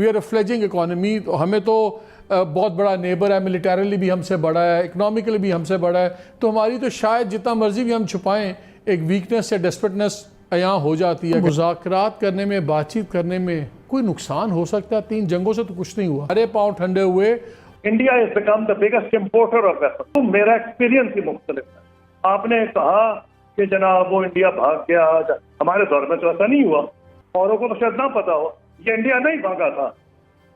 We are a fledging economy. हमें तो बहुत बड़ा नेबर है, मिलिटरीली भी हमसे बड़ा है, इकोनॉमिकली भी हमसे बड़ा है, तो हमारी तो शायद जितना मर्जी भी हम छुपाएं एक वीकनेस या डेस्परेटनेस यहाँ हो जाती है। मुज़ाकरात करने में, बातचीत करने में कोई नुकसान हो सकता है? 3 जंगों से तो कुछ नहीं हुआ, हरे पाँव ठंडे हुए। India is become the biggest importer of weapon. तो मेरा एक्सपीरियंस ही मुख्तलिफ है। आपने कहा कि जनाब वो इंडिया भाग गया, हमारे दौर में तो ऐसा नहीं हुआ, औरों को तो शायद ना पता हो, ये इंडिया नहीं भागा था,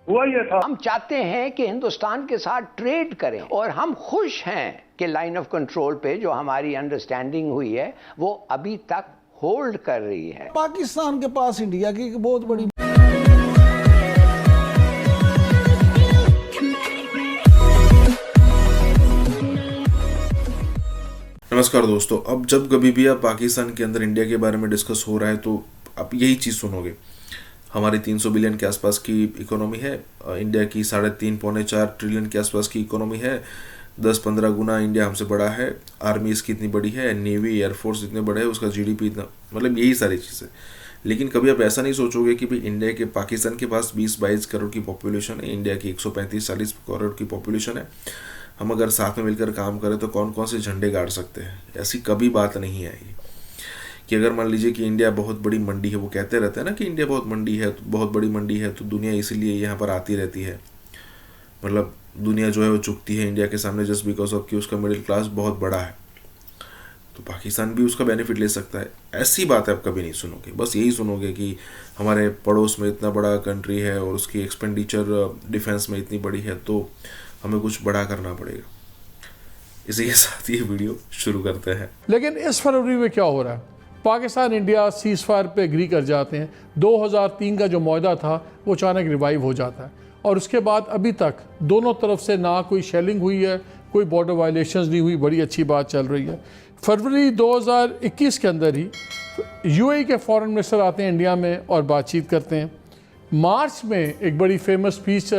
हुआ ये था। हम चाहते हैं कि हिंदुस्तान के साथ ट्रेड करें और हम खुश हैं कि लाइन ऑफ कंट्रोल पे जो हमारी अंडरस्टैंडिंग हुई है वो अभी तक होल्ड कर रही है। पाकिस्तान के पास इंडिया की बहुत बड़ी नमस्कार दोस्तों, अब जब कभी भी आप पाकिस्तान के अंदर इंडिया के बारे में डिस्कस हो रहा है तो आप यही चीज़ सुनोगे। हमारी 300 बिलियन के आसपास की इकोनॉमी है, इंडिया की 3.5-4 ट्रिलियन के आसपास की इकोनॉमी है, 10-15 गुना इंडिया हमसे बड़ा है, आर्मी इसकी इतनी बड़ी है, नेवी एयरफोर्स इतने बड़े है, उसका जीडीपी इतना, मतलब यही सारी चीज़ें। लेकिन कभी आप ऐसा नहीं सोचोगे कि भाई इंडिया के पाकिस्तान के पास 20-22 करोड़ की पॉपुलेशन है, इंडिया की 135-40 करोड़ की पॉपुलेशन है। हम अगर साथ में मिलकर काम करें तो कौन कौन से झंडे गाड़ सकते हैं, ऐसी कभी बात नहीं आएगी। कि अगर मान लीजिए कि इंडिया बहुत बड़ी मंडी है, वो कहते रहते हैं ना कि इंडिया बहुत मंडी है, बहुत बड़ी मंडी है, तो दुनिया इसीलिए यहाँ पर आती रहती है। मतलब दुनिया जो है वो झुकती है इंडिया के सामने जस्ट बिकॉज ऑफ कि उसका मिडिल क्लास बहुत बड़ा है, तो पाकिस्तान भी उसका बेनिफिट ले सकता है। ऐसी बात आप कभी नहीं सुनोगे, बस यही सुनोगे कि हमारे पड़ोस में इतना बड़ा कंट्री है और उसकी एक्सपेंडिचर डिफेंस में इतनी बड़ी है, तो हमें कुछ बड़ा करना पड़ेगा। इसी के साथ ये वीडियो शुरू करते हैं। लेकिन इस फरवरी में क्या हो रहा है? पाकिस्तान इंडिया सीज़ फायर पे एग्री कर जाते हैं। 2003 का जो मुआहदा था वो अचानक रिवाइव हो जाता है और उसके बाद अभी तक दोनों तरफ से ना कोई शेलिंग हुई है, कोई बॉर्डर वायलेशंस नहीं हुई, बड़ी अच्छी बात चल रही है। फरवरी 2021 के अंदर ही यूएई के फॉरेन मिनिस्टर आते हैं इंडिया में और बातचीत करते हैं। मार्च में एक बड़ी फेमस स्पीच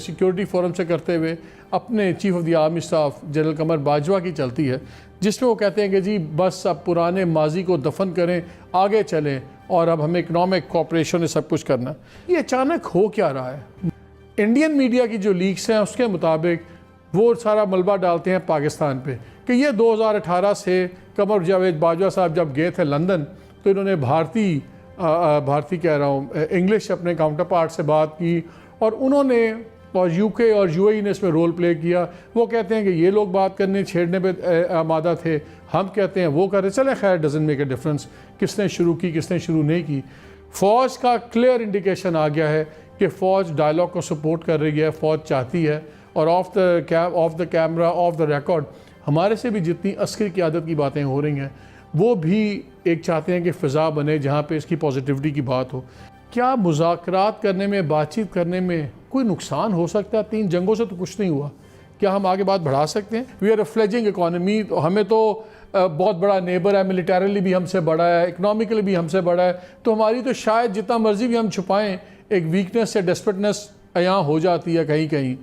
सिक्योरिटी फोरम से करते हुए अपने chief of the army staff general Qamar Bajwa की चलती है, जिसमें वो कहते हैं कि जी बस अब पुराने माजी को दफन करें, आगे चलें और अब हमें इकनॉमिक कोऑपरेशन में सब कुछ करना। ये अचानक हो क्या रहा है? इंडियन मीडिया की जो लीक्स हैं उसके मुताबिक वो सारा मलबा डालते हैं पाकिस्तान पे कि ये 2018 से कमर जावेद बाजवा साहब जब गए थे लंदन तो इन्होंने भारतीय कह रहा हूँ इंग्लिश अपने काउंटर पार्ट से बात की और उन्होंने और यूके और यूएई ने इसमें रोल प्ले किया। वो कहते हैं कि ये लोग बात करने छेड़ने पे आमादा थे, हम कहते हैं वो कर रहे। चले खैर, डजंट मेक ए डिफरेंस किसने शुरू की किसने शुरू नहीं की। फ़ौज का क्लियर इंडिकेशन आ गया है कि फ़ौज डायलॉग को सपोर्ट कर रही है, फ़ौज चाहती है और of the camera off the record हमारे से भी जितनी अस्करी क़यादत की बातें हो रही हैं वो भी एक चाहते हैं कि फ़िज़ा बने जहाँ पे इसकी पॉजिटिविटी की बात हो। क्या मुज़ाकरात करने में, बातचीत करने में कोई नुकसान हो सकता है? 3 जंगों से तो कुछ नहीं हुआ, क्या हम आगे बात बढ़ा सकते हैं? We are a fledging economy. हमें तो बहुत बड़ा नेबर है, मिलिटरीली भी हमसे बड़ा है, इकोनॉमिकली भी हमसे बड़ा है, तो हमारी तो शायद जितना मर्जी भी हम छुपाएं एक वीकनेस या डेस्परेटनेस यहाँ हो जाती है कहीं कहीं।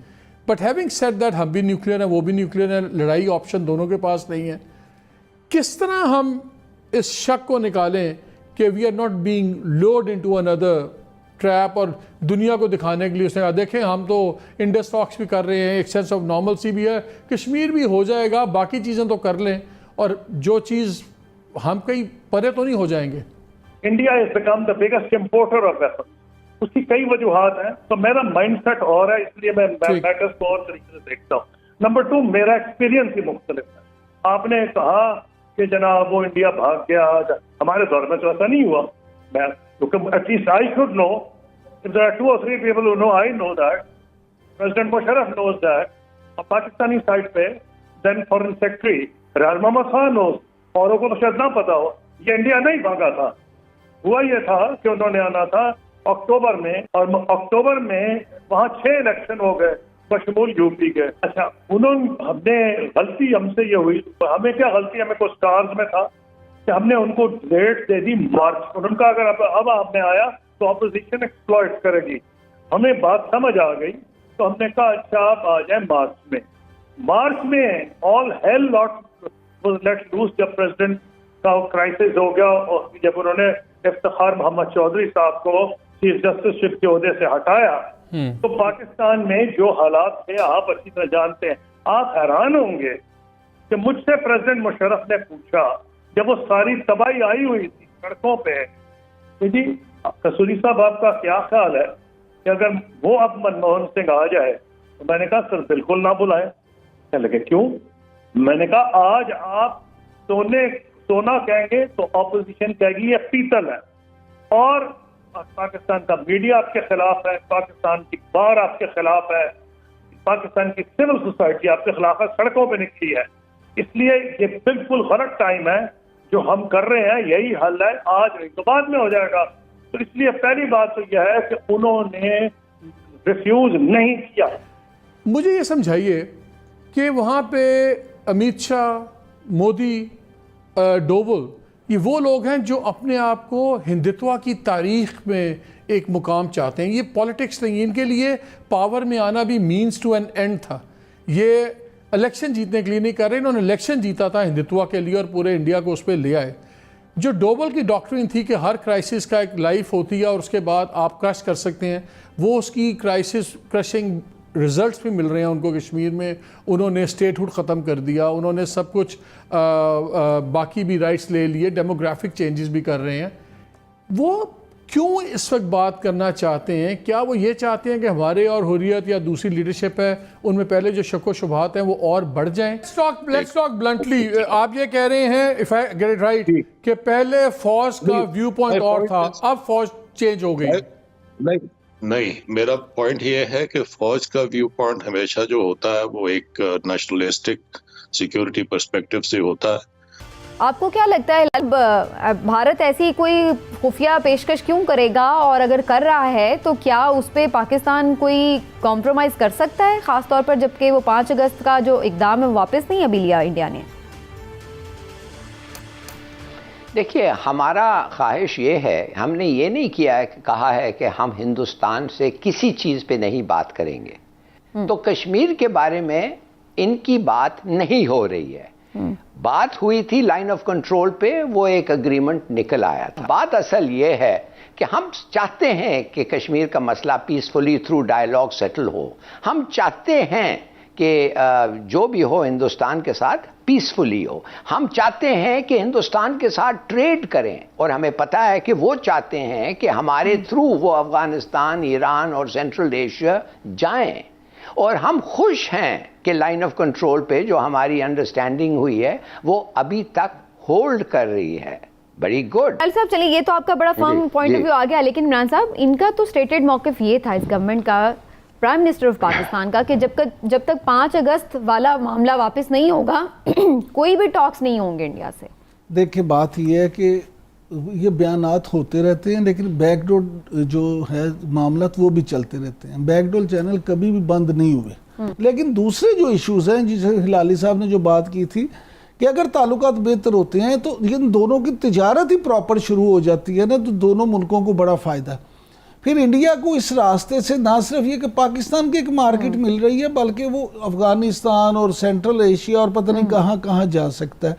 बट हैविंग सेड दैट, हम भी न्यूक्लियर हैं, वो भी न्यूक्लियर है, लड़ाई ऑप्शन दोनों के पास नहीं है। किस तरह हम इस शक को निकालें कि we are not being load into another trap और दुनिया को दिखाने के लिए उसने कहा देखें हम तो इंडस टॉक्स भी कर रहे हैं, एक सेंस ऑफ नॉर्मलसी भी है, कश्मीर भी हो जाएगा, बाकी चीज़ें तो कर लें और जो चीज़ हम कहीं परे तो नहीं हो जाएंगे। India is become the biggest importer of weapon. उसकी कई वजूहात हैं, तो मेरा माइंडसेट और है, इसलिए मैं मैटर्स को और तरीके से देखता हूँ। नंबर 2, मेरा एक्सपीरियंस ही मुख्तलिफ है। आपने कहा कि जनाब वो इंडिया भाग गया, हमारे दौर में तो ऐसा नहीं हुआ। मैं at least I should know. If there are 2 or 3 people who know, I know that. President Musharraf knows that. Pakistani side पे then Foreign Secretary Riyad Mohammad Khan knows. औरों को तो शायद ना पता हो, ये इंडिया नहीं भागा था। हुआ ये था कि उन्होंने आना था अक्टूबर में और अक्टूबर में वहाँ 6 इलेक्शन हो गए बशमूल यूपी के। अच्छा, हमने गलती हमसे ये हुई, हमें क्या गलती, हमें कुछ स्टार्स में था कि हमने उनको डेट दे दी मार्च। उनका अगर अब आपने आया तो अपोजिशन एक्सप्लॉइट करेगी। हमें बात समझ आ गई तो हमने कहा अच्छा आप आ जाए मार्च में all hell lot let loose. जब प्रेसिडेंट का क्राइसिस हो गया और जब उन्होंने इफ्तिखार मोहम्मद चौधरी साहब को चीफ जस्टिसशिप के ओहदे से हटाया, तो पाकिस्तान में जो हालात थे आप अच्छी तरह जानते हैं। आप हैरान होंगे कि मुझसे प्रेसिडेंट मुशर्रफ ने पूछा, जब वो सारी तबाही आई हुई थी सड़कों पे, कि जी कसूरी साहब आपका क्या ख्याल है कि अगर वो अब मनमोहन सिंह आ जाए? तो मैंने कहा सर बिल्कुल ना बुलाएं। कहने लगे क्यों? मैंने कहा आज आप सोना कहेंगे तो ऑपोजिशन कहेगी ये पीतल है, और पाकिस्तान का मीडिया आपके खिलाफ है, पाकिस्तान की बार आपके खिलाफ है, पाकिस्तान की सिविल सोसाइटी आपके खिलाफ है, सड़कों पे निकली है। इसलिए ये बिल्कुल गलत टाइम है, जो हम कर रहे हैं यही हल है, आज नहीं तो बाद में हो जाएगा। तो इसलिए पहली बात तो यह है कि उन्होंने रिफ्यूज नहीं किया। मुझे ये समझाइए कि वहाँ पे अमित शाह, मोदी, डोवल, ये वो लोग हैं जो अपने आप को हिंदुत्व की तारीख में एक मुकाम चाहते हैं। ये पॉलिटिक्स नहीं, इनके लिए पावर में आना भी मीन्स टू एन एंड था। ये इलेक्शन जीतने के लिए नहीं कर रहे, इन्होंने इलेक्शन जीता था हिंदुत्व के लिए और पूरे इंडिया को उस पर ले आए। जो डोवल की डॉक्ट्रिन थी कि हर क्राइसिस का एक लाइफ होती है और उसके बाद आप क्रश कर सकते हैं, वो उसकी क्राइसिस क्रशिंग रिजल्ट्स भी मिल रहे हैं उनको कश्मीर में। उन्होंने स्टेटहुड ख़त्म कर दिया, उन्होंने सब कुछ बाकी भी राइट्स ले लिए, डेमोग्राफिक चेंजेस भी कर रहे हैं। वो क्यों इस वक्त बात करना चाहते हैं? क्या वो ये चाहते हैं कि हमारे और हुर्रियत या दूसरी लीडरशिप है उनमें पहले जो शक व शुबहात हैं वो और बढ़ जाएं? Let's talk bluntly. आप ये कह रहे हैं, if I get it right, कि पहले फौज का व्यू पॉइंट और था, अब फौज चेंज हो गई। नहीं, मेरा पॉइंट ये है कि फौज का व्यू पॉइंट हमेशा जो होता है वो एक नेशनलिस्टिक सिक्योरिटी पर्सपेक्टिव से होता है। आपको क्या लगता है भारत ऐसी कोई खुफिया पेशकश क्यों करेगा, और अगर कर रहा है तो क्या उस पर पाकिस्तान कोई कॉम्प्रोमाइज कर सकता है, खासतौर पर जबकि वो 5 अगस्त का जो इकदाम है वापस नहीं अभी लिया इंडिया ने? देखिए, हमारा ख्वाहिश ये है, हमने ये नहीं कहा है कि हम हिंदुस्तान से किसी चीज़ पे नहीं बात करेंगे। तो कश्मीर के बारे में इनकी बात नहीं हो रही है। बात हुई थी लाइन ऑफ कंट्रोल पे, वो एक एग्रीमेंट निकल आया था। बात असल ये है कि हम चाहते हैं कि कश्मीर का मसला पीसफुली थ्रू डायलॉग सेटल हो। हम चाहते हैं कि जो भी हो हिंदुस्तान के साथ पीसफुली हो। हम चाहते हैं कि हिंदुस्तान के साथ ट्रेड करें, और हमें पता है कि वो चाहते हैं कि हमारे थ्रू वो अफगानिस्तान, ईरान और सेंट्रल एशिया जाएं। और हम खुश हैं कि लाइन ऑफ कंट्रोल पे जो हमारी अंडरस्टैंडिंग हुई है वो अभी तक होल्ड कर रही है। Very good. अली साहब, चलिए ये तो आपका बड़ा फर्म पॉइंट ऑफ व्यू आ गया, लेकिन इमरान साहब, इनका तो स्टेटेड मौक़िफ़ ये था इस गवर्नमेंट का, प्राइम मिनिस्टर ऑफ पाकिस्तान का, कि जब तक 5 अगस्त वाला मामला वापस नहीं होगा कोई भी टॉक्स नहीं होंगे इंडिया से। देखिए, बात ये है कि ये बयानात होते रहते हैं, लेकिन बैकडोर जो है मामला वो भी चलते रहते हैं। बैकडोर चैनल कभी भी बंद नहीं हुए। लेकिन दूसरे जो इश्यूज हैं, जिसे हिलाली साहब ने जो बात की थी कि अगर ताल्लुकात बेहतर होते हैं तो इन दोनों की तिजारत ही प्रॉपर शुरू हो जाती है ना, तो दोनों मुल्कों को बड़ा फ़ायदा। फिर इंडिया को इस रास्ते से ना सिर्फ ये कि पाकिस्तान की एक मार्केट मिल रही है, बल्कि वो अफगानिस्तान और सेंट्रल एशिया और पता नहीं कहाँ कहाँ जा सकता है।